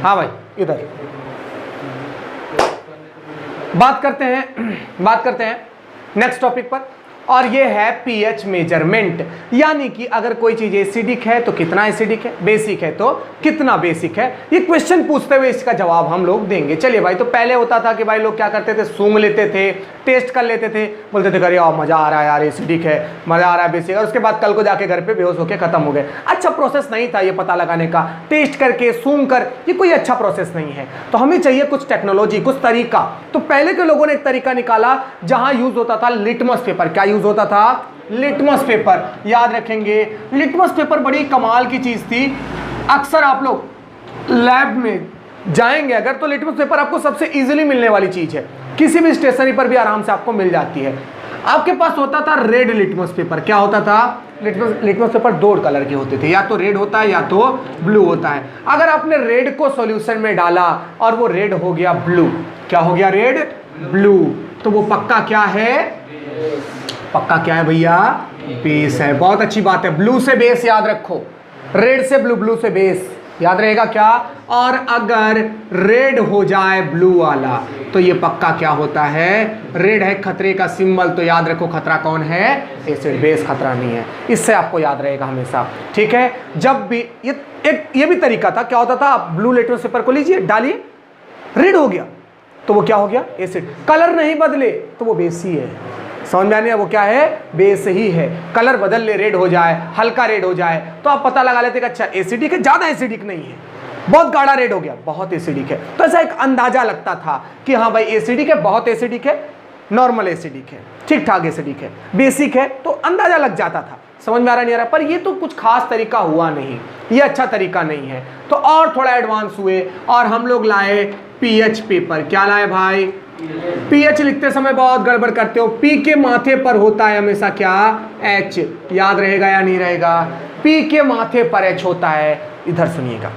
हाँ भाई, इधर बात करते हैं नेक्स्ट टॉपिक पर, और ये है पीएच मेजरमेंट। यानी कि अगर कोई चीज एसिडिक है तो कितना एसिडिक है, बेसिक है तो कितना बेसिक है। ये क्वेश्चन पूछते हुए इसका जवाब हम लोग देंगे। चलिए भाई, तो पहले होता था कि भाई लोग क्या करते थे, सूंघ लेते थे, टेस्ट कर लेते थे, बोलते थे अरे यार मजा आ रहा है यार, एसिडिक है, मजा आ रहा है बेसिक, और उसके बाद कल को जाके घर पे बेहोश होकर खत्म हो गए। अच्छा प्रोसेस नहीं था ये पता लगाने का, टेस्ट करके सूंघ कर, ये कोई अच्छा प्रोसेस नहीं है। तो हमें चाहिए कुछ टेक्नोलॉजी, कुछ तरीका। तो पहले के लोगों ने एक तरीका निकाला जहां यूज होता था लिटमस पेपर। क्या यूज होता था? Litmus paper. याद रखेंगे, लिटमस पेपर बड़ी कमाल की चीज थी। अक्सर आप लोग लैब में जाएंगे अगर, तो लिटमस पेपर आपको सबसे इजीली मिलने वाली चीज है, किसी भी स्टेशनरी पर भी आराम से आपको मिल जाती है। आपके पास होता था रेड लिटमस पेपर। क्या होता था? लिटमस पेपर दो कलर के होते थे, या तो रेड होता है या तो ब्लू होता है। अगर आपने रेड को सॉल्यूशन में डाला और वो रेड हो गया ब्लू, क्या हो गया? रेड ब्लू, तो वो पक्का क्या है? पक्का क्या है भैया? बेस है। बहुत अच्छी बात है, ब्लू से बेस याद रखो, रेड से ब्लू, ब्लू से बेस, याद रहेगा क्या? और अगर रेड हो जाए ब्लू वाला तो ये पक्का क्या होता है? रेड है खतरे का सिंबल, तो याद रखो खतरा कौन है? एसिड, बेस खतरा नहीं है। इससे आपको याद रहेगा हमेशा, ठीक है। जब भी ये भी तरीका था, क्या होता था, आप ब्लू लिटमस पेपर को लीजिए, डालिए, रेड हो गया तो वो क्या हो गया? एसिड। कलर नहीं बदले तो वो बेस ही है। समझ में आने, वो क्या है? बेस ही है। कलर बदल ले, रेड हो जाए, हल्का रेड हो जाए, तो आप पता लगा लेते कि अच्छा एसिडिक है, ज्यादा एसिडिक नहीं है, बहुत गाढ़ा रेड हो गया, बहुत एसिडिक है। तो ऐसा एक अंदाजा लगता था कि हाँ भाई एसिडिक है, बहुत एसिडिक है, नॉर्मल एसिडिक है, ठीक ठाक एसिडिक है, बेसिक है, तो अंदाजा लग जाता था। समझ में आ रहा नहीं आ रहा? पर ये तो कुछ खास तरीका हुआ नहीं, ये अच्छा तरीका नहीं है। तो और थोड़ा एडवांस हुए और हम लोग लाए पीएच पेपर। क्या लाए भाई? पीएच लिखते समय बहुत गड़बड़ करते हो। पी के माथे पर होता है हमेशा क्या? एच। याद रहेगा या नहीं रहेगा? पी के माथे पर एच होता है। इधर सुनिएगा,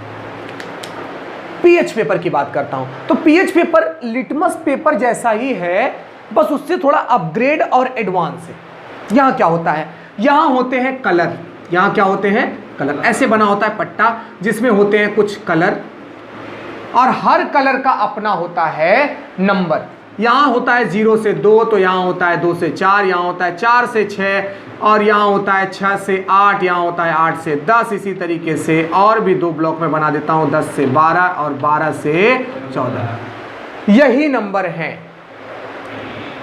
पीएच पेपर की बात करता हूं। तो पीएच पेपर लिटमस पेपर जैसा ही है, बस उससे थोड़ा अपग्रेड और एडवांस है। यहां क्या होता है? यहां होते हैं कलर। यहां क्या होते हैं? कलर। ऐसे बना होता है पट्टा जिसमें होते हैं कुछ कलर, और हर कलर का अपना होता है नंबर। यहां होता है 0 से 2, तो यहां होता है 2 से 4, यहां होता है 4 से 6, और यहां होता है 6 से 8, यहां होता है 8 से 10। इसी तरीके से और भी 2 ब्लॉक में बना देता हूं, 10 से 12 और 12 से 14। यही नंबर हैं,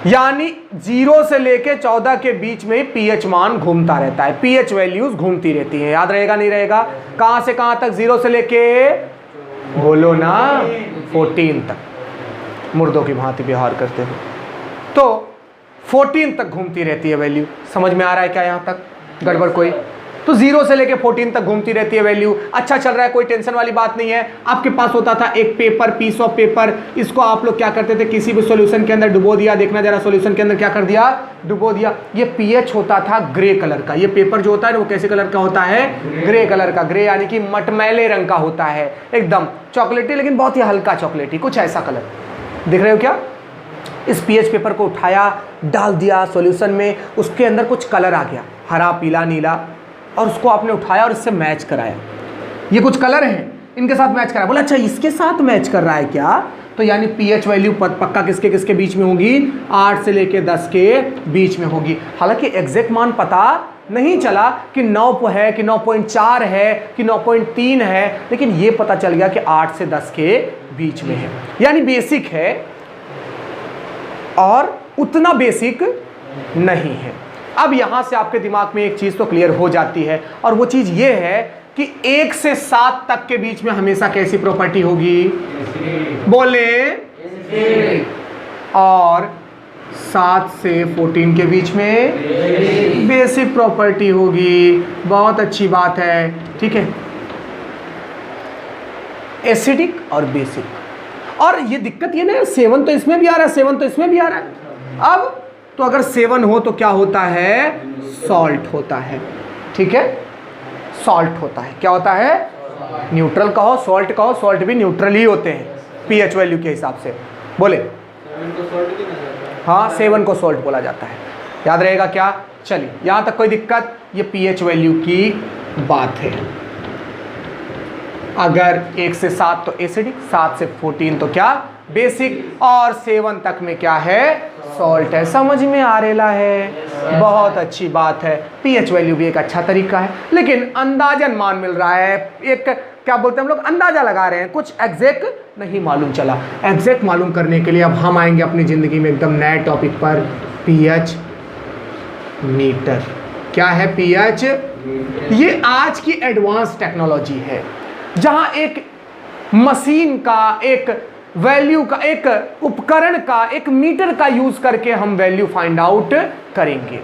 यानी 0 से लेके 14 के बीच में पीएच मान घूमता रहता है, पीएच वैल्यूज घूमती रहती हैं। याद रहेगा नहीं रहेगा? कहां से कहां तक? 0 से लेके, बोलो ना, 14 तक, मुर्दों की भांति व्यवहार करते हुए, तो 14 तक घूमती रहती है वैल्यू। समझ में आ रहा है क्या? यहां तक गड़बड़ कोई? तो 0 से लेके 14 तक घूमती रहती है वैल्यू। अच्छा चल रहा है, कोई टेंशन वाली बात नहीं है। आपके पास होता था एक पेपर, पीस ऑफ पेपर, इसको आप लोग क्या करते थे? किसी भी सॉल्यूशन के अंदर डुबो दिया। देखना जरा, सॉल्यूशन के अंदर क्या कर दिया? डुबो दिया। ये पीएच होता था ग्रे कलर का। ये पेपर जो होता है वो कैसे कलर का होता है? ग्रे कलर का। ग्रे यानी कि मटमैले रंग का होता है, एकदम चॉकलेटी, लेकिन बहुत ही हल्का चॉकलेटी, कुछ ऐसा कलर। दिख रहे हो क्या? इस पीएच पेपर को उठाया, डाल दिया सॉल्यूशन में, उसके अंदर कुछ कलर आ गया, हरा, पीला, नीला, और उसको आपने उठाया और इससे मैच कराया। ये कुछ कलर हैं, इनके साथ मैच कराया। बोला अच्छा इसके साथ मैच कर रहा है क्या? तो यानी पीएच वैल्यू पक्का किसके किसके बीच में होगी? 8 से लेके 10 के बीच में होगी। हालांकि एग्जैक्ट मान पता नहीं चला कि 9 है कि 9.4 है कि 9.3 है, लेकिन ये पता चल गया कि 8 से 10 के बीच में है, यानी बेसिक है और उतना बेसिक नहीं है। अब यहां से आपके दिमाग में एक चीज तो क्लियर हो जाती है, और वो चीज ये है कि 1 से 7 तक के बीच में हमेशा कैसी प्रॉपर्टी होगी? बोले। और 7 से 14 के बीच में बेसिक प्रॉपर्टी होगी। बहुत अच्छी बात है, ठीक है। एसिडिक और बेसिक। और ये दिक्कत ये ना, 7 तो इसमें भी आ रहा है, 7 तो इसमें भी आ रहा है। अब तो अगर 7 हो तो क्या होता है? सॉल्ट होता है, ठीक है, सॉल्ट होता है। क्या होता है? न्यूट्रल कहो, सॉल्ट कहो, सॉल्ट भी न्यूट्रल ही होते हैं पीएच वैल्यू के हिसाब से। बोले हाँ, 7 को सॉल्ट बोला जाता है। याद रहेगा क्या? चलिए, यहां तक कोई दिक्कत? ये पीएच वैल्यू की बात है। अगर 1 से 7 तो एसिडिक, 7 से 14 तो क्या बेसिक, और 7 तक में क्या है सॉल्ट है। समझ में आ रेला है, बहुत अच्छी बात है। पीएच वैल्यू भी एक अच्छा तरीका है, लेकिन अंदाजन मान मिल रहा है, एक क्या बोलते हैं हम लोग, अंदाजा लगा रहे हैं, कुछ एग्जैक्ट नहीं मालूम चला। एग्जैक्ट मालूम करने के लिए अब हम आएंगे अपनी जिंदगी में एकदम नए टॉपिक पर, पीएच मीटर। क्या है पीएच? ये आज की एडवांस टेक्नोलॉजी है, जहां एक मशीन का, एक वैल्यू का, एक उपकरण का, एक मीटर का यूज करके हम वैल्यू फाइंड आउट करेंगे।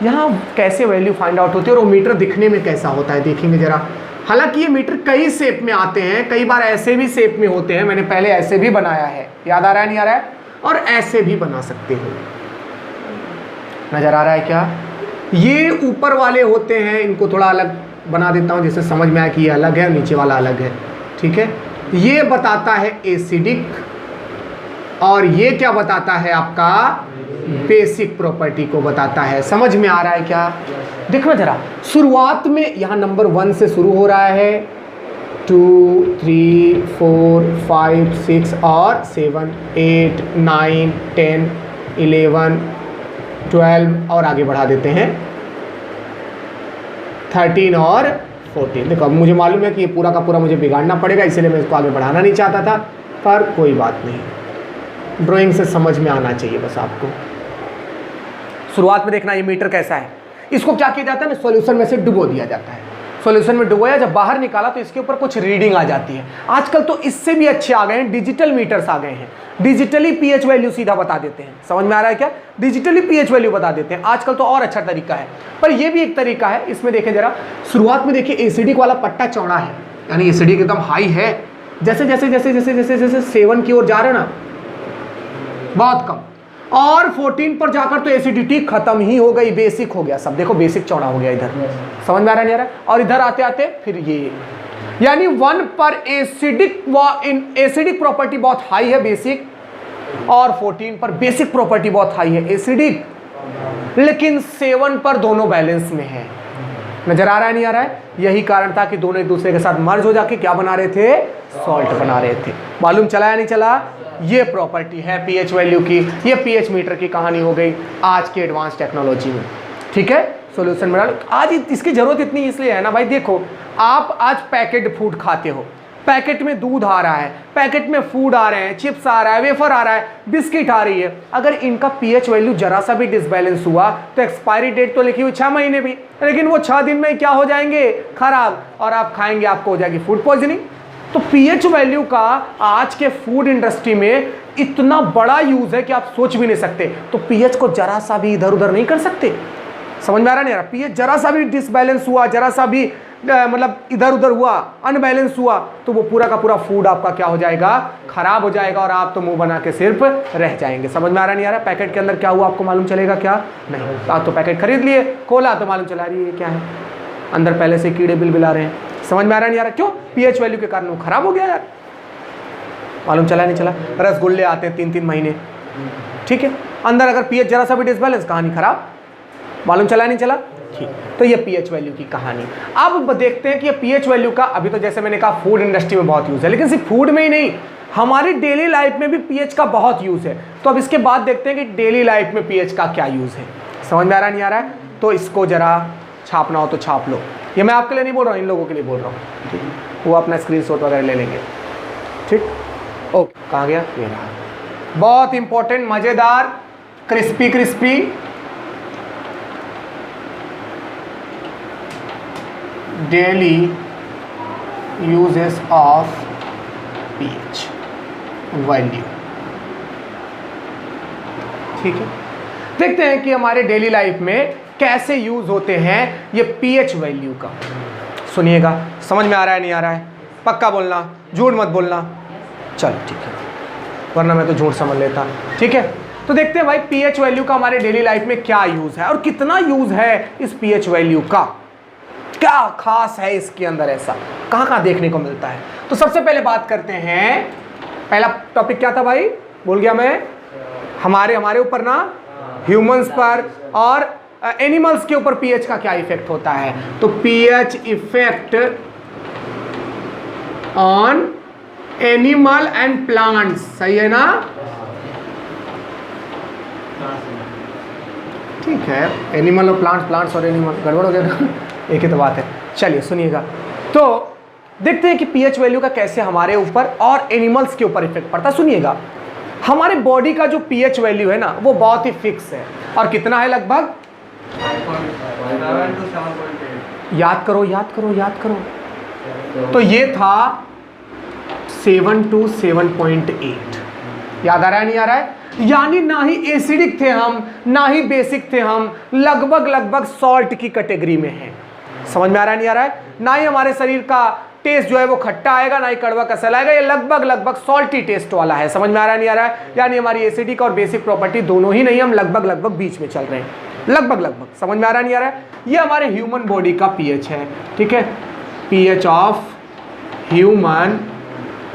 यहाँ कैसे वैल्यू फाइंड आउट होती है और वो मीटर दिखने में कैसा होता है देखेंगे जरा। हालांकि ये मीटर कई शेप में आते हैं, कई बार ऐसे भी शेप में होते हैं, मैंने पहले ऐसे भी बनाया है, याद आ रहा है नहीं आ रहा है, और ऐसे भी बना सकते हो, नजर आ रहा है क्या? ये ऊपर वाले होते हैं, इनको थोड़ा अलग बना देता हूं जिससे समझ में आए कि ये अलग है, नीचे वाला अलग है, ठीक है। ये बताता है एसिडिक, और ये क्या बताता है आपका बेसिक प्रॉपर्टी को बताता है। समझ में आ रहा है क्या? देखो जरा, शुरुआत में यहां नंबर 1 से शुरू हो रहा है, 2 3 4 5 6 और 7 8 9 10 11 12 और आगे बढ़ा देते हैं 13 और 14। देखो अब मुझे मालूम है कि ये पूरा का पूरा मुझे बिगाड़ना पड़ेगा, इसलिए मैं इसको आगे बढ़ाना नहीं चाहता था, पर कोई बात नहीं, ड्राइंग से समझ में आना चाहिए बस आपको। शुरुआत में देखना ये मीटर कैसा है, इसको क्या किया जाता है ना, सॉल्यूशन में से डुबो दिया जाता है। सॉल्यूशन में डुबोया, जब बाहर निकाला तो इसके ऊपर कुछ रीडिंग आ जाती है। आजकल तो इससे भी अच्छे आ गए हैं, डिजिटल मीटर्स आ गए हैं, डिजिटली पीएच वैल्यू सीधा बता देते हैं। समझ में आ रहा है क्या? डिजिटली पीएच वैल्यू बता देते हैं आजकल तो, और अच्छा तरीका है। पर यह भी एक तरीका है, इसमें देखें जरा, शुरुआत में देखिए एसिडिक वाला पट्टा चौड़ा है, यानी एसिडिक एकदम हाई है। जैसे जैसे जैसे जैसे जैसे जैसे 7 की ओर जा रहे हैं ना, बहुत कम, और 14 पर जाकर तो एसिडिटी खत्म ही हो गई, बेसिक हो गया सब। देखो बेसिक चौड़ा हो गया इधर, समझ में आ रहा नहीं आ रहा? और इधर आते आते फिर ये, यानी 1 पर एसिडिक प्रॉपर्टी बहुत हाई है बेसिक, और 14 पर बेसिक प्रॉपर्टी बहुत हाई है एसिडिक, लेकिन 7 पर दोनों बैलेंस में है। नजर आ रहा है नहीं आ रहा है? यही कारण था कि दोनों एक दूसरे के साथ मर्ज हो जाके क्या बना रहे थे, सॉल्ट बना रहे थे। मालूम चला या नहीं चला? ये प्रॉपर्टी है पीएच वैल्यू की, ये पीएच मीटर की कहानी हो गई आज के एडवांस टेक्नोलॉजी में, ठीक है। सॉल्यूशन में डालो, आज इसकी जरूरत इतनी इसलिए है ना भाई, देखो आप आज पैकेट फूड खाते हो, पैकेट में दूध आ रहा है, पैकेट में फूड आ रहे हैं, चिप्स आ रहा है, वेफर आ रहा है, बिस्किट आ रही है, अगर इनका पीएच वैल्यू जरा सा भी डिसबैलेंस हुआ तो एक्सपायरी डेट तो लिखी हुई 6 महीने भी, लेकिन वो 6 दिन में क्या हो जाएंगे, खराब, और आप खाएंगे आपको हो जाएगी फूड पॉइजनिंग। तो पीएच वैल्यू का आज के फूड इंडस्ट्री में इतना बड़ा यूज है कि आप सोच भी नहीं सकते। तो पीएच को जरा सा भी इधर उधर नहीं कर सकते, समझ में आ रहा नहीं आ रहा? पीएच जरा सा भी डिसबैलेंस हुआ, जरा सा भी मतलब इधर उधर हुआ, अनबैलेंस हुआ, तो वो पूरा का पूरा फूड आपका क्या हो जाएगा, खराब हो जाएगा, और आप तो मुंह बना के सिर्फ रह जाएंगे। समझ में आ रहा नहीं आ रहा? पैकेट के अंदर क्या हुआ आपको मालूम चलेगा क्या? नहीं। आप तो पैकेट खरीद लिए, खोला तो मालूम चला रही है क्या है, अंदर पहले से कीड़े बिलबिला रहे हैं। समझ में आ रहा नहीं आ रहा? क्यों? पीएच वैल्यू के कारण वो खराब हो गया यार। मालूम चला नहीं चला? रसगुल्ले आते हैं 3-3 महीने, ठीक है, अंदर अगर पीएच जरा सा भी डिसबैलेंस, कहानी खराब। मालूम चला नहीं चला? ठीक। तो ये पीएच वैल्यू की कहानी। अब देखते हैं कि ये पीएच वैल्यू का, अभी तो जैसे मैंने कहा फूड इंडस्ट्री में बहुत यूज है, लेकिन सिर्फ फूड में ही नहीं, हमारी डेली लाइफ में भी पीएच का बहुत यूज है। तो अब इसके बाद देखते हैं कि डेली लाइफ में पीएच का क्या यूज है। समझ में आ रहा नहीं आ रहा है? तो इसको जरा छापना हो तो छाप लो। ये मैं आपके लिए नहीं बोल रहा हूँ, इन लोगों के लिए बोल रहा हूँ, ठीक, वो अपना स्क्रीनशॉट वगैरह ले लेंगे, ठीक। ओके, कहाँ गया? ये रहा, बहुत इंपॉर्टेंट, मजेदार, crispy crispy, daily uses of pH value, ठीक है। देखते हैं कि हमारे डेली लाइफ में कैसे यूज होते हैं ये पीएच वैल्यू का। सुनिएगा, समझ में आ रहा है नहीं आ रहा है? पक्का बोलना, झूठ मत बोलना। चल ठीक है, वरना मैं तो झूठ समझ लेता, ठीक है। तो देखते हैं भाई पीएच वैल्यू का हमारे डेली लाइफ में क्या यूज है और कितना यूज है इस पीएच वैल्यू का, क्या खास है इसके अंदर, ऐसा कहां कहां देखने को मिलता है। तो सबसे पहले बात करते हैं, पहला टॉपिक क्या था भाई, भूल गया मैं, हमारे ऊपर ना, ह्यूमंस पर और एनिमल्स के ऊपर पीएच का क्या इफेक्ट होता है। तो pH effect on animal and plants, सही है ना? ठीक है, एनिमल और प्लांट्स, प्लांट्स और एनिमल गड़बड़ हो गया ना एक ही तो बात है। चलिए सुनिएगा, तो देखते हैं कि पीएच वैल्यू का कैसे हमारे ऊपर और एनिमल्स के ऊपर इफेक्ट पड़ता है। सुनिएगा, हमारे बॉडी का जो पीएच वैल्यू है ना वो बहुत ही फिक्स है, और कितना है लगभग? याद करो याद करो याद करो, तो ये था 7 to 7.8। याद आ रहा है नहीं आ रहा है? यानी ना ही एसिडिक थे हम, ना ही बेसिक थे हम, लगभग सॉल्ट की कैटेगरी में हैं। समझ में आ रहा है नहीं आ रहा है? ना ही हमारे शरीर का टेस्ट जो है वो खट्टा आएगा, ना ही कड़वा कसला आएगा, ये लगभग सॉल्टी टेस्ट वाला है। समझ में आ रहा है नहीं आ रहा है? यानी हमारी एसिडिक और बेसिक प्रॉपर्टी दोनों ही नहीं, हम लगभग बीच में चल रहे हैं, लगभग। समझ में आ रहा है नहीं आ रहा है? ये हमारे ह्यूमन बॉडी का पीएच है, ठीक है, पीएच ऑफ ह्यूमन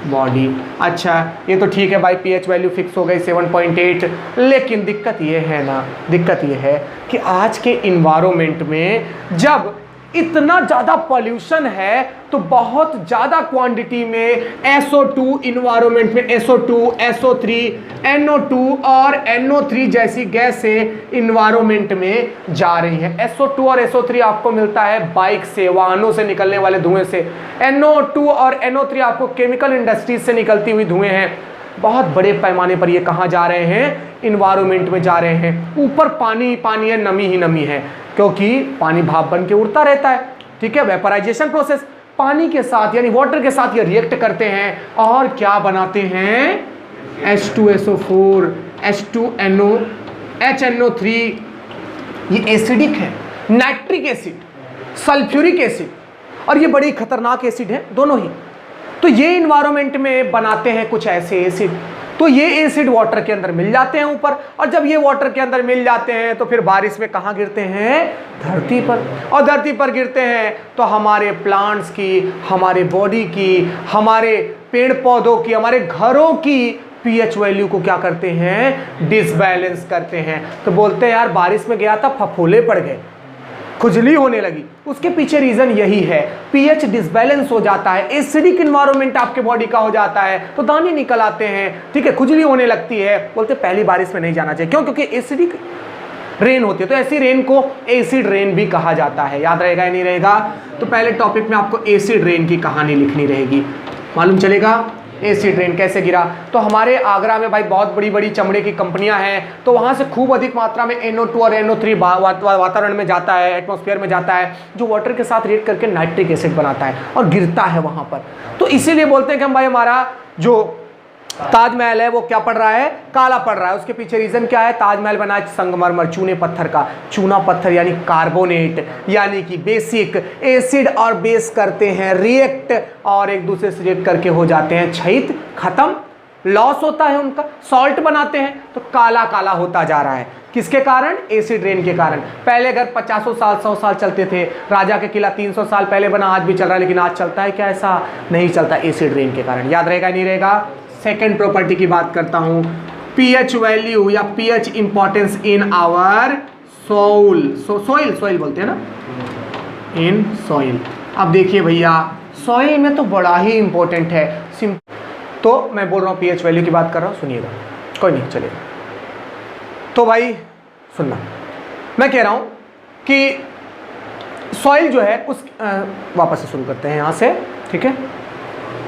बॉडी। अच्छा, ये तो ठीक है भाई, पीएच वैल्यू फिक्स हो गई 7.8, लेकिन दिक्कत ये है ना, दिक्कत ये है कि आज के इन्वायरमेंट में जब इतना ज़्यादा पॉल्यूशन है तो बहुत ज़्यादा क्वांटिटी में SO2 इन्वायरमेंट में SO2, SO3, NO2 और NO3 जैसी गैसें इन्वायरमेंट में जा रही हैं। SO2 और SO3 आपको मिलता है बाइक से, वाहनों से निकलने वाले धुएं से। NO2 और NO3 आपको केमिकल इंडस्ट्रीज से निकलती हुई धुएं हैं। बहुत बड़े पैमाने पर ये कहाँ जा रहे हैं? इन्वायरमेंट में जा रहे हैं। ऊपर पानी पानी है, नमी ही नमी है, क्योंकि पानी भाप बन के उड़ता रहता है, ठीक है, वेपराइजेशन प्रोसेस। पानी के साथ यानी वाटर के साथ ये रिएक्ट करते हैं और क्या बनाते हैं? H2SO4, H2NO, HNO3। ये एसिडिक है, नाइट्रिक एसिड, सल्फ्यूरिक एसिड, और ये बड़ी खतरनाक एसिड है दोनों ही। तो ये इन्वायरमेंट में बनाते हैं कुछ ऐसे एसिड, तो ये एसिड वाटर के अंदर मिल जाते हैं ऊपर, और जब ये वाटर के अंदर मिल जाते हैं तो फिर बारिश में कहाँ गिरते हैं? धरती पर। और धरती पर गिरते हैं तो हमारे प्लांट्स की, हमारे बॉडी की, हमारे पेड़ पौधों की, हमारे घरों की पीएच वैल्यू को क्या करते हैं? डिसबैलेंस करते हैं। तो बोलते हैं यार बारिश में गया था, फफोले पड़ गए, खुजली होने लगी। उसके पीछे रीजन यही है, पीएच डिसबैलेंस हो जाता है, एसिडिक इन्वायरमेंट आपके बॉडी का हो जाता है तो दाने निकल आते हैं, ठीक है, खुजली होने लगती है। बोलते पहली बारिश में नहीं जाना चाहिए, क्यों? क्योंकि एसिडिक रेन होती है, तो ऐसी रेन को एसिड रेन भी कहा जाता है। याद रहेगा या नहीं रहेगा? तो पहले टॉपिक में आपको एसिड रेन की कहानी लिखनी रहेगी, मालूम चलेगा एसिड रेन कैसे गिरा। तो हमारे आगरा में भाई बहुत बड़ी बड़ी चमड़े की कंपनियां हैं, तो वहां से खूब अधिक मात्रा में NO2 और NO3 वातावरण में जाता है, एटमॉस्फेयर में जाता है, जो वाटर के साथ रिएक्ट करके नाइट्रिक एसिड बनाता है और गिरता है वहां पर। तो इसीलिए बोलते हैं कि हम भाई हमारा जो ताजमहल है वो क्या पड़ रहा है? काला पड़ रहा है। उसके पीछे रीजन क्या है? ताजमहल बना है संगमरमर, चूने पत्थर का। चूना पत्थर यानी कार्बोनेट, यानी कि बेसिक। एसिड और बेस करते हैं रिएक्ट, और एक दूसरे से रिएक्ट करके हो जाते हैं क्षयित, खत्म, लॉस होता है उनका। सॉल्ट बनाते हैं तो काला काला होता जा रहा है, किसके कारण? एसिड रेन के कारण। पहले अगर 50 साल 100 साल चलते थे, राजा के किला 300 साल पहले बना, आज भी चल रहा है, लेकिन आज चलता है क्या? ऐसा नहीं चलता, एसिड रेन के कारण। याद रहेगा नहीं रहेगा? सेकेंड प्रॉपर्टी की बात करता हूं, पीएच वैल्यू या pH importance in our soil. Soil बोलते हैं ना, इन सोइल। अब देखिए भैया, सोइल में तो बड़ा ही इंपॉर्टेंट है। तो मैं बोल रहा हूं पीएच वैल्यू की बात कर रहा हूं, सुनिएगा, कोई नहीं चलेगा। तो भाई सुनना, मैं कह रहा हूं कि सॉइल जो है उस वापस से शुरू करते हैं यहां से, ठीक है,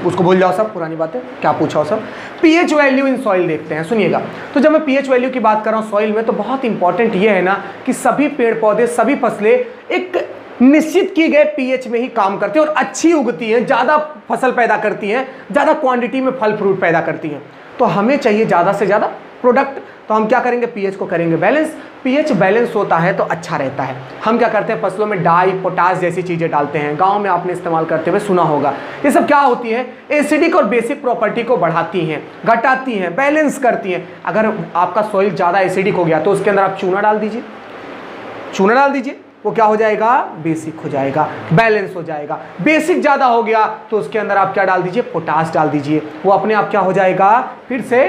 उसको भूल जाओ सब पुरानी बातें, क्या पूछा हो सब। पीएच वैल्यू इन सॉइल देखते हैं, सुनिएगा। तो जब मैं पीएच वैल्यू की बात कर रहा हूँ सॉइल में, तो बहुत इंपॉर्टेंट ये है ना कि सभी पेड़ पौधे, सभी फसलें एक निश्चित किए गए पीएच में ही काम करती हैं और अच्छी उगती हैं, ज़्यादा फसल पैदा करती हैं, ज़्यादा क्वांटिटी में फल फ्रूट पैदा करती हैं। तो हमें चाहिए ज़्यादा से ज़्यादा प्रोडक्ट, तो हम क्या करेंगे? पीएच को करेंगे बैलेंस। पीएच बैलेंस होता है तो अच्छा रहता है। हम क्या करते हैं? फसलों में डाई, पोटास जैसी चीज़ें डालते हैं, गांव में आपने इस्तेमाल करते हुए सुना होगा। ये सब क्या होती है? एसिडिक और बेसिक प्रॉपर्टी को बढ़ाती हैं, घटाती हैं, बैलेंस करती हैं। अगर आपका सॉइल ज़्यादा एसिडिक हो गया तो उसके अंदर आप चूना डाल दीजिए, चूना डाल दीजिए, वो क्या हो जाएगा? बेसिक हो जाएगा, बैलेंस हो जाएगा। बेसिक ज़्यादा हो गया तो उसके अंदर आप क्या डाल दीजिए? पोटास डाल दीजिए, वो अपने आप क्या हो जाएगा? फिर से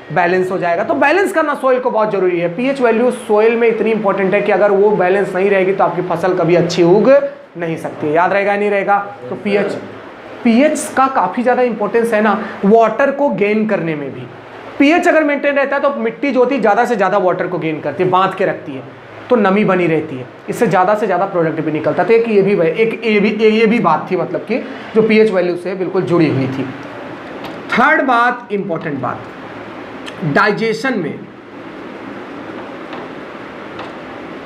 बैलेंस हो जाएगा। तो बैलेंस करना सोइल को बहुत जरूरी है। पीएच वैल्यू सोइल में इतनी इंपॉर्टेंट है कि अगर वो बैलेंस नहीं रहेगी तो आपकी फसल कभी अच्छी उग नहीं सकती है। याद रहेगा नहीं रहेगा? तो पीएच पीएच का काफी ज्यादा इंपॉर्टेंस है ना वाटर को गेन करने में भी। पीएच अगर मेंटेन रहता है तो मिट्टी जो होती है ज्यादा से ज्यादा वाटर को गेन करती है, बांध के रखती है, तो नमी बनी रहती है, इससे ज़्यादा से ज़्यादा प्रोडक्ट भी निकलता है। तो एक ये भी बात थी, मतलब कि जो पीएच वैल्यू से बिल्कुल जुड़ी हुई थी। थर्ड बात, इंपॉर्टेंट बात, डाइजेशन में,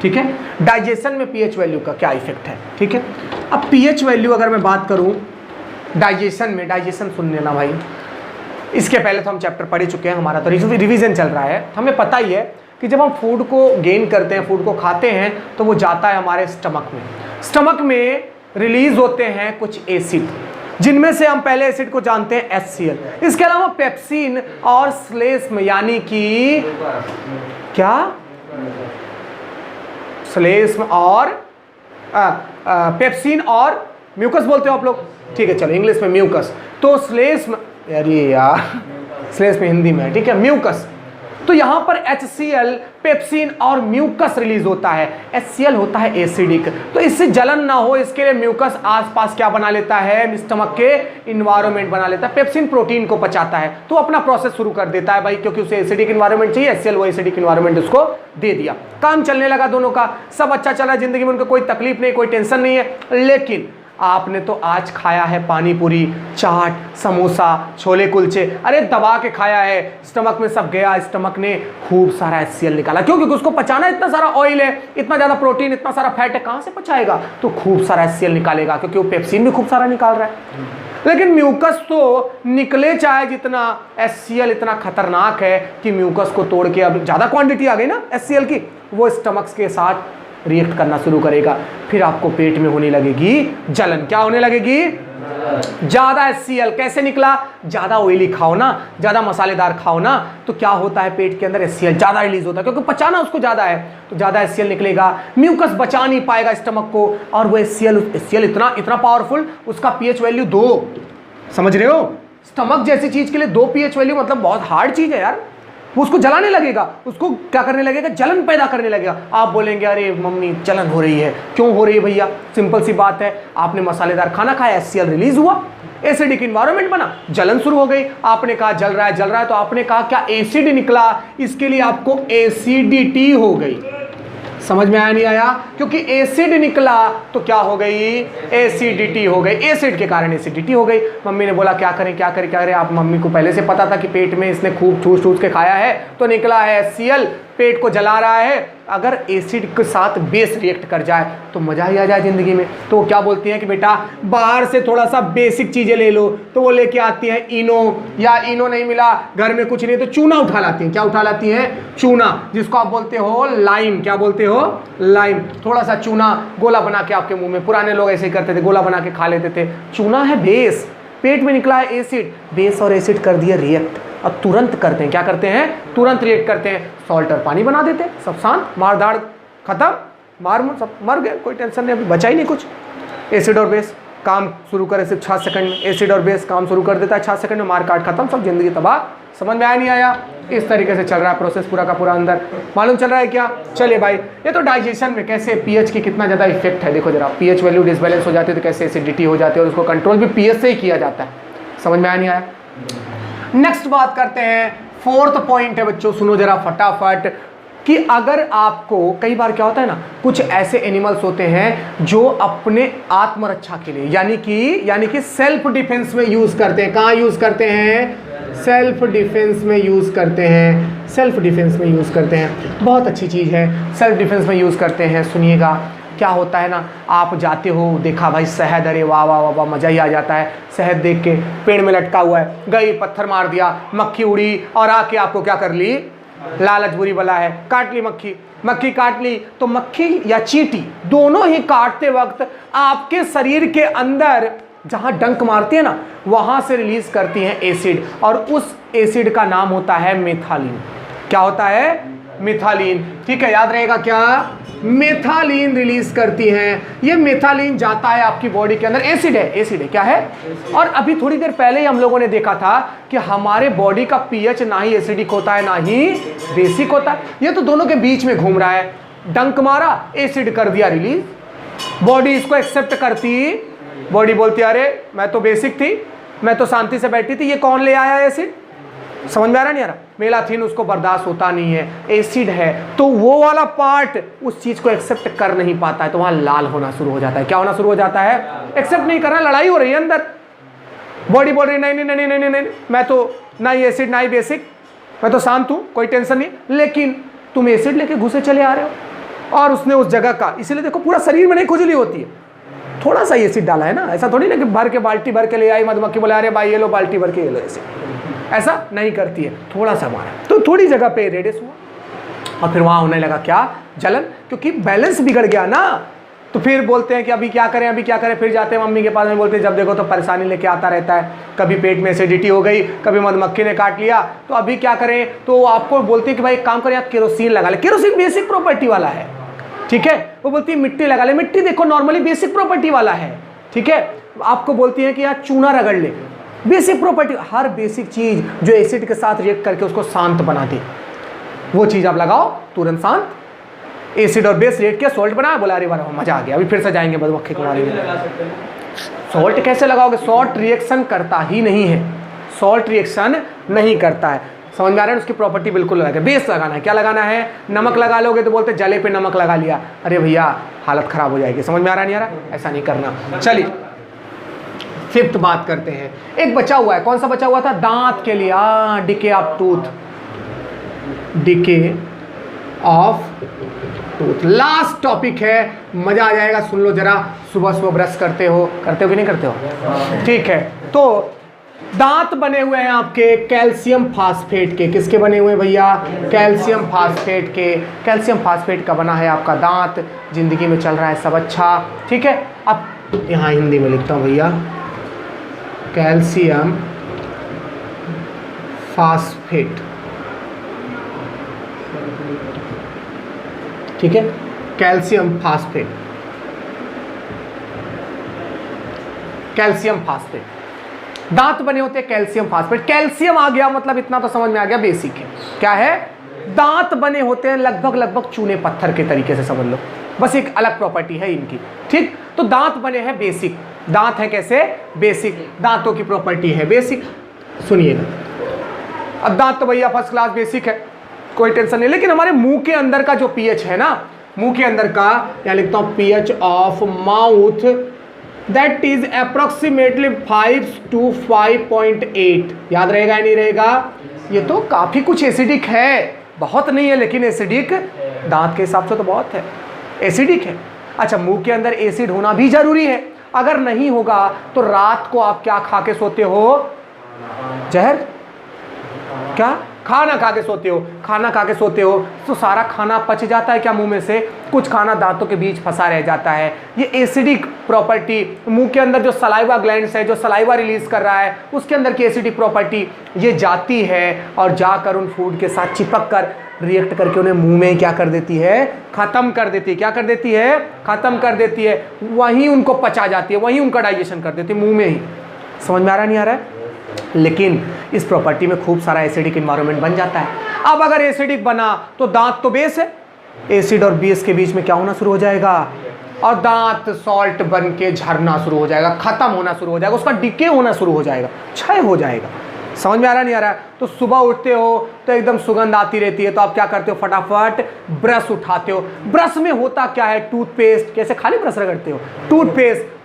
ठीक है, डाइजेशन में पीएच वैल्यू का क्या इफेक्ट है, ठीक है। अब पीएच वैल्यू अगर मैं बात करूं डाइजेशन में, डाइजेशन सुन लेना भाई, इसके पहले तो हम चैप्टर पढ़ चुके हैं, हमारा तो रिवीजन चल रहा है। हमें पता ही है कि जब हम फूड को गेन करते हैं, फूड को खाते हैं, तो वो जाता है हमारे स्टमक में। स्टमक में रिलीज होते हैं कुछ एसिड, जिनमें से हम पहले एसिड को जानते हैं HCl। इसके अलावा पेप्सिन और श्लेष्म, यानी कि क्या, श्लेष्म और पेप्सिन और म्यूकस बोलते हो आप लोग, ठीक है, चलो इंग्लिश में म्यूकस। तो श्लेष्म, अरे यार श्लेष्म हिंदी में, ठीक है, म्यूकस। तो यहां पर HCl, पेप्सिन और म्यूकस रिलीज होता है। HCl होता है एसिडिक, तो इससे जलन ना हो इसके लिए म्यूकस आसपास क्या बना लेता है, स्टमक के इन्वायरमेंट बना लेता है। पेप्सिन प्रोटीन को पचाता है, तो अपना प्रोसेस शुरू कर देता है भाई, क्योंकि उसे एसिडिक इन्वायरमेंट चाहिए, HCl वो एसिडिक इन्वायरमेंट उसको दे दिया, काम चलने लगा दोनों का, सब अच्छा चला जिंदगी में, उनको कोई तकलीफ नहीं, कोई टेंशन नहीं है। लेकिन आपने तो आज खाया है पानी पूरी, चाट, समोसा, छोले कुलचे, अरे दबा के खाया है, स्टमक में सब गया, स्टमक ने खूब सारा HCl निकाला, क्योंकि उसको पचाना, इतना सारा ऑयल है, इतना ज़्यादा प्रोटीन, इतना सारा फैट है, कहाँ से पचाएगा, तो खूब सारा HCl निकालेगा, क्योंकि वो पेप्सिन भी खूब सारा निकाल रहा है। लेकिन म्यूकस तो निकले चाहे जितना, HCl इतना खतरनाक है कि म्यूकस को तोड़ के, अब ज़्यादा क्वांटिटी आ गई ना HCl की, वो स्टमक के साथ रिएक्ट करना शुरू करेगा, फिर आपको पेट में होने लगेगी जलन। क्या होने लगेगी, ज्यादा HCl। कैसे निकला, ज्यादा ऑयली खाओ ना, ज्यादा मसालेदार खाओ ना, तो क्या होता है पेट के अंदर HCl ज्यादा रिलीज होता है, क्योंकि पचाना उसको ज्यादा है, तो ज्यादा HCl निकलेगा, म्यूकस बचा नहीं पाएगा स्टमक को, और वो HCl इतना पावरफुल, उसका पीएच वैल्यू 2, समझ रहे हो, स्टमक जैसी चीज के लिए 2 पीएच वैल्यू मतलब बहुत हार्ड चीज है यार। वो उसको जलाने लगेगा, उसको क्या करने लगेगा, जलन पैदा करने लगेगा। आप बोलेंगे अरे मम्मी जलन हो रही है, क्यों हो रही है भैया, सिंपल सी बात है, आपने मसालेदार खाना खाया, HCl रिलीज हुआ, एसिडिक इन्वायरमेंट बना, जलन शुरू हो गई। आपने कहा जल रहा है, तो आपने कहा क्या एसिड निकला, इसके लिए आपको एसिडिटी हो गई। समझ में आया नहीं आया, क्योंकि एसिड निकला तो क्या हो गई, एसिडिटी हो गई, एसिड के कारण एसिडिटी हो गई। मम्मी ने बोला क्या करें, आप मम्मी को पहले से पता था कि पेट में इसने खूब ठूस के खाया है, तो निकला है HCl, पेट को जला रहा है। अगर एसिड के साथ बेस रिएक्ट कर जाए तो मजा ही आ जाए जिंदगी में। तो क्या बोलती हैं कि बेटा बाहर से थोड़ा सा बेसिक चीजें ले लो, तो वो लेके आती हैं इनो, या इनो नहीं मिला, घर में कुछ नहीं, तो चूना उठा लाती हैं। क्या उठा लाती हैं, चूना, जिसको आप बोलते हो लाइम। क्या बोलते हो, लाइम। थोड़ा सा चूना गोला बना के आपके मुंह में, पुराने लोग ऐसे ही करते थे, गोला बना के खा लेते थे। चूना है बेस, पेट में निकला है एसिड, बेस और एसिड कर दिया रिएक्ट, अब तुरंत करते हैं, क्या करते हैं, तुरंत रिएक्ट करते हैं, सॉल्ट और पानी बना देते हैं, सब शांत, मार धाड़ खत्म, सब मर गए, कोई टेंशन नहीं, अभी बचा ही नहीं कुछ। एसिड और बेस काम शुरू करे सिर्फ 6 सेकंड में, एसिड और बेस काम शुरू कर देता है 6 सेकंड में, मार काट खत्म, सब जिंदगी तबाह। समझ में आया नहीं आया, इस तरीके से चल रहा है प्रोसेस पूरा का पूरा। अंदर मालूम चल रहा है क्या, चलिए भाई, ये तो डाइजेशन में कैसे पीएच की कितना ज़्यादा इफेक्ट है। देखो जरा, पीएच वैल्यू डिसबैलेंस हो जाती है तो कैसे एसिडिटी हो जाती है, और उसको कंट्रोल भी पीएच से ही किया जाता है। समझ में आया नहीं आया। नेक्स्ट बात करते हैं, 4th पॉइंट है बच्चों, सुनो जरा फटाफट, कि अगर आपको, कई बार क्या होता है ना, कुछ ऐसे एनिमल्स होते हैं जो अपने आत्मरक्षा के लिए, यानी कि सेल्फ डिफेंस में यूज करते हैं। कहाँ यूज करते हैं, सेल्फ डिफेंस में यूज करते हैं, सेल्फ डिफेंस में यूज करते हैं। बहुत अच्छी चीज है, सेल्फ डिफेंस में यूज करते हैं। सुनिएगा क्या होता है ना, आप जाते हो, देखा भाई शहद, अरे वाह वाह वाह वाह, मजा ही आ जाता है। शहद देख के पेड़ में लटका हुआ है, गई पत्थर मार दिया, मक्खी उड़ी और आके आपको क्या कर ली, लालच बुरी बला है, काट ली मक्खी काट ली। तो मक्खी या चींटी दोनों ही काटते वक्त आपके शरीर के अंदर जहां डंक मारती है ना, वहां से रिलीज करती हैं एसिड, और उस एसिड का नाम होता है मेथालीन। क्या होता है, मेथालीन। ठीक है, याद रहेगा क्या, मेथालीन रिलीज करती हैं। ये मेथालीन जाता है आपकी बॉडी के अंदर, एसिड है क्या है। और अभी थोड़ी देर पहले ही हम लोगों ने देखा था कि हमारे बॉडी का पीएच ना ही एसिडिक होता है ना ही बेसिक होता है, ये तो दोनों के बीच में घूम रहा है। डंक मारा, एसिड कर दिया रिलीज, बॉडी इसको एक्सेप्ट करती बॉडी बोलती है अरे मैं तो बेसिक थी, मैं तो शांति से बैठी थी, ये कौन ले आया एसिड? समझ में आ रहा नहीं आ रहा? मेलाथीन उसको बर्दाश्त होता नहीं है, एसिड है, तो वो वाला पार्ट उस चीज को एक्सेप्ट कर नहीं पाता है, तो वहां लाल होना शुरू हो जाता है। क्या होना शुरू हो जाता है? एक्सेप्ट नहीं करना, लड़ाई हो रही है अंदर। बॉडी बोल रही नहीं नहीं नहीं नहीं नहीं, मैं तो ना ही एसिड ना ही बेसिक, मैं तो शांत हूं, कोई टेंशन नहीं, लेकिन तुम एसिड लेके घुसे चले आ रहे हो। और उसने उस जगह का, इसीलिए देखो पूरा शरीर में नहीं खुजली होती है, थोड़ा सा एसिड डाला है ना, ऐसा थोड़ी ना कि भर के बाल्टी भर के ले आई मधुमक्खी, बोले अरे भाई ये लो बाल्टी भर के ये लो एसिड, ऐसा नहीं करती है, थोड़ा सा मारा तो थोड़ी जगह पे रेडियस हुआ और फिर वहां होने लगा क्या? जलन, क्योंकि बैलेंस बिगड़ गया ना। तो फिर बोलते हैं कि अभी क्या करें, अभी क्या करें, फिर जाते हैं मम्मी के पास में, बोलते हैं जब देखो तो परेशानी लेके आता रहता है, कभी पेट में एसिडिटी हो गई, कभी मधुमक्खी ने काट लिया, तो अभी क्या करें? तो आपको बोलते हैं कि भाई एक काम करें, आप केरोसिन लगा ले, केरोसिन बेसिक प्रॉपर्टी वाला है, ठीक है। वो बोलती है मिट्टी लगा ले, मिट्टी देखो नॉर्मली बेसिक प्रॉपर्टी वाला है, ठीक है। आपको बोलती है कि यार चूना रगड़ ले, बेसिक प्रॉपर्टी, हर बेसिक चीज जो एसिड के साथ रिएक्ट करके उसको शांत बना दे, वो चीज आप लगाओ तुरंत शांत। एसिड और बेस रिएक्ट किया, सॉल्ट बनाया, बोला अरे वाह मजा आ गया, अभी फिर से जाएंगे मधुमक्खी को मारेंगे। सॉल्ट कैसे लगाओगे? सॉल्ट रिएक्शन करता ही नहीं है, सॉल्ट रिएक्शन नहीं करता है। समझ में आ रहा है? उसकी प्रॉपर्टी बिल्कुल अलग है। बेस लगाना है, क्या लगाना है? नमक लगा लोगे तो बोलते जले पे नमक लगा लिया, अरे भैया हालत खराब हो जाएगी। समझ में आ रहा नहीं आ रहा? ऐसा नहीं करना। चलिए फिफ्थ बात करते हैं, एक बचा हुआ है, कौन सा बचा हुआ था? दांत के लिए, decay of tooth, decay of tooth last topic है, मजा आ जाएगा, सुन लो जरा। सुबह सुबह ब्रश करते हो कि नहीं करते हो? ठीक है, तो दांत बने हुए हैं आपके कैल्शियम फास्फेट के, किसके बने हुए हैं भैया? कैल्शियम फास्फेट के। कैल्शियम फास्फेट का बना है आपका दांत, जिंदगी में चल रहा है सब अच्छा, ठीक है। अब यहाँ हिंदी में लिखता हूँ भैया, कैल्शियम फास्फेट, ठीक है, कैल्शियम फास्फेट, कैल्शियम फास्फेट, दांत बने होते हैं कैल्शियम फास्फेट। कैल्शियम आ गया मतलब इतना तो समझ में आ गया, बेसिक है। क्या है? दांत बने होते हैं लगभग चूने पत्थर के तरीके से समझ लो, बस एक अलग प्रॉपर्टी है इनकी, ठीक। तो दांत बने हैं बेसिक, दांत है कैसे? बेसिक, दांतों की प्रॉपर्टी है बेसिक। सुनिएगा, अब दांत तो भैया फर्स्ट क्लास बेसिक है, कोई टेंशन नहीं, लेकिन हमारे मुंह के अंदर का जो पीएच है ना, मुंह के अंदर का, यहाँ लिखता हूं pH of mouth, that is approximately 5 to 5.8। याद रहेगा या नहीं रहेगा? ये तो काफी कुछ एसिडिक है, बहुत नहीं है लेकिन एसिडिक, दांत के हिसाब से तो बहुत है, एसिडिक है। अच्छा, मुंह के अंदर एसिड होना भी जरूरी है, अगर नहीं होगा तो रात को आप क्या खा के सोते हो? जहर, क्या? खाना खा के सोते हो, खाना खा के सोते हो तो सारा खाना पच जाता है क्या मुंह में से? कुछ खाना दांतों के बीच फंसा रह जाता है। ये एसिडिक प्रॉपर्टी, मुंह के अंदर जो सलाइवा ग्लैंड्स है, जो सलाइवा रिलीज कर रहा है, उसके अंदर की एसिडिक प्रॉपर्टी ये जाती है और जाकर उन फूड के साथ चिपक कर रिएक्ट करके उन्हें मुंह में क्या कर देती है? खत्म कर देती है। क्या कर देती है? खत्म कर देती है। वहीं उनको पचा जाती है, वहीं उनका डाइजेशन कर देती है, मुंह में ही। समझ में आ रहा नहीं आ रहा है? लेकिन इस प्रॉपर्टी में खूब सारा एसिडिक इन्वायरमेंट बन जाता है। अब अगर एसिडिक बना तो दांत तो बेस है, एसिड और बेस के बीच में क्या होना शुरू हो जाएगा? और दांत सॉल्ट बन के झरना शुरू हो जाएगा, खत्म होना शुरू हो जाएगा, उसका डिके होना शुरू हो जाएगा, क्षय हो जाएगा। समझ में आ रहा नहीं आ रहा? तो सुबह उठते हो तो एकदम सुगंध आती रहती है, तो आप क्या करते हो? फटाफट ब्रश उठाते हो। ब्रश में होता क्या है? टूथपेस्ट, कैसे खाली ब्रश रगड़ते हो?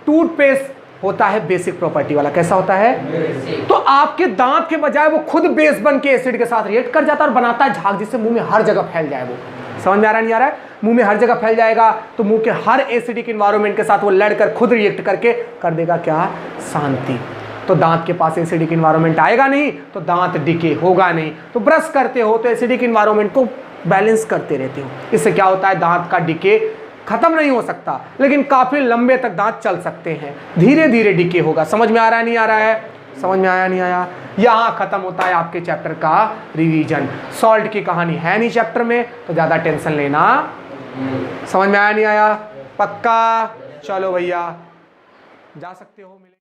टूथपेस्ट होता है बेसिक प्रॉपर्टी वाला। कैसा होता है? तो आपके दांत के बजाय वो खुद बेस बन के एसिड के साथ रिएक्ट कर जाता है और बनाता है झाग, जिससे मुंह में हर जगह फैल जाए। वो समझ में आ रहा नहीं आ रहा है? मुंह में हर जगह फैल जाएगा तो मुंह के हर एसिडिक इन्वायरमेंट के साथ वो लड़कर खुद रिएक्ट करके कर देगा क्या? शांति। तो दांत के पास एसिडिक इन्वायरमेंट आएगा नहीं तो दांत डिके होगा नहीं। तो ब्रश करते हो तो एसिडिक इन्वायरमेंट को बैलेंस करते रहते हो। इससे क्या होता है? दांत का डिके खत्म नहीं हो सकता, लेकिन काफी लंबे तक दांत चल सकते हैं, धीरे धीरे डिके होगा। समझ में आ रहा है नहीं आ रहा है? समझ में आया नहीं आया? यहाँ खत्म होता है आपके चैप्टर का रिवीजन। सॉल्ट की कहानी है नहीं चैप्टर में, तो ज्यादा टेंशन लेना। समझ में आया नहीं आया? पक्का? चलो भैया जा सकते हो।